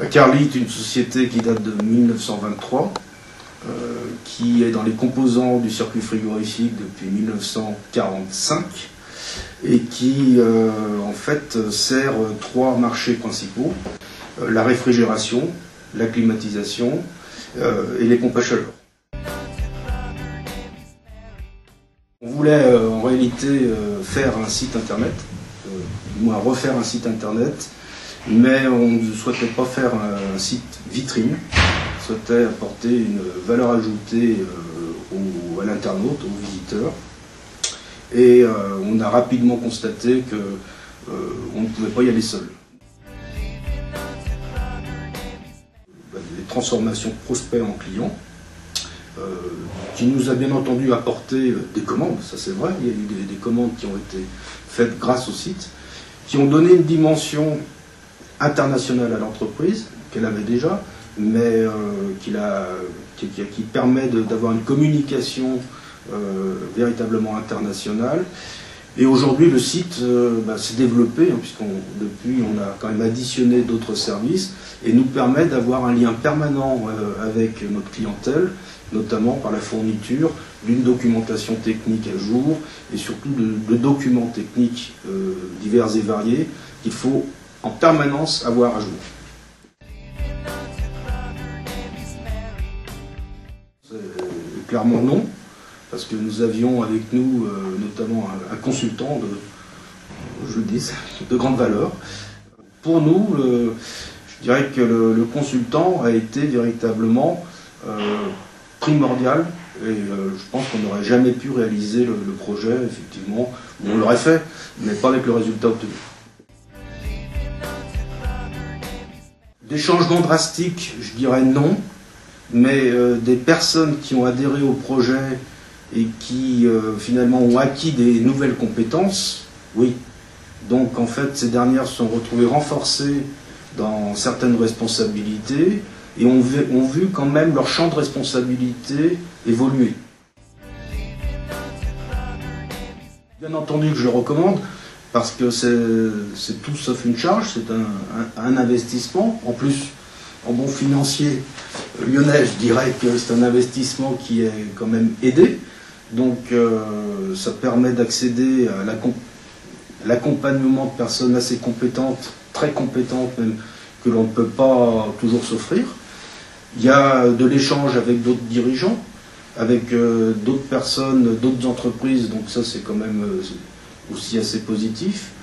Carly est une société qui date de 1923, qui est dans les composants du circuit frigorifique depuis 1945 et qui en fait sert trois marchés principaux, la réfrigération, la climatisation et les pompes à chaleur. On voulait en réalité faire un site internet, du moins refaire un site internet, mais on ne souhaitait pas faire un site vitrine, on souhaitait apporter une valeur ajoutée à l'internaute, aux visiteurs. Et on a rapidement constaté qu'on ne pouvait pas y aller seul. Les transformations prospects en clients, qui nous a bien entendu apporté des commandes, ça c'est vrai, il y a eu des commandes qui ont été faites grâce au site, qui ont donné une dimension internationale à l'entreprise, qu'elle avait déjà, mais qui permet d'avoir une communication véritablement internationale. Et aujourd'hui le site s'est développé, hein, depuis on a quand même additionné d'autres services, et nous permet d'avoir un lien permanent avec notre clientèle, notamment par la fourniture d'une documentation technique à jour, et surtout de documents techniques divers et variés qu'il faut en permanence avoir à jour. C'est clairement non, parce que nous avions avec nous notamment un consultant de grande valeur. Pour nous, je dirais que le consultant a été véritablement primordial, et je pense qu'on n'aurait jamais pu réaliser le projet, effectivement, on l'aurait fait, mais pas avec le résultat obtenu. Des changements drastiques, je dirais non, mais des personnes qui ont adhéré au projet et qui finalement ont acquis des nouvelles compétences, oui. Donc en fait, ces dernières se sont retrouvées renforcées dans certaines responsabilités et ont vu quand même leur champ de responsabilité évoluer. Bien entendu que je le recommande, parce que c'est tout sauf une charge, c'est un investissement. En plus, en bon financier lyonnais, je dirais que c'est un investissement qui est quand même aidé. Donc ça permet d'accéder à l'accompagnement de personnes assez compétentes, très compétentes même, que l'on ne peut pas toujours s'offrir. Il y a de l'échange avec d'autres dirigeants, avec d'autres personnes, d'autres entreprises, donc ça c'est quand même aussi assez positif.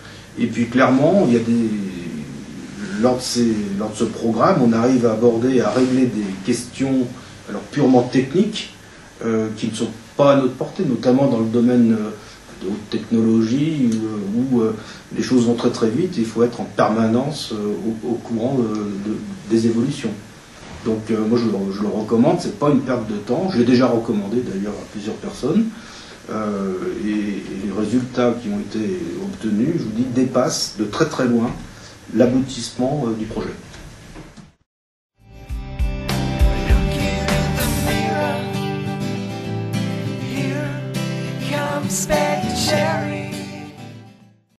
Et puis clairement, il y a lors de ce programme, on arrive à aborder, à régler des questions alors purement techniques qui ne sont pas à notre portée, notamment dans le domaine de haute technologie où les choses vont très très vite et il faut être en permanence au courant des évolutions. Donc moi je le recommande, c'est pas une perte de temps, je l'ai déjà recommandé d'ailleurs à plusieurs personnes. Et les résultats qui ont été obtenus, je vous dis, dépassent de très très loin l'aboutissement du projet.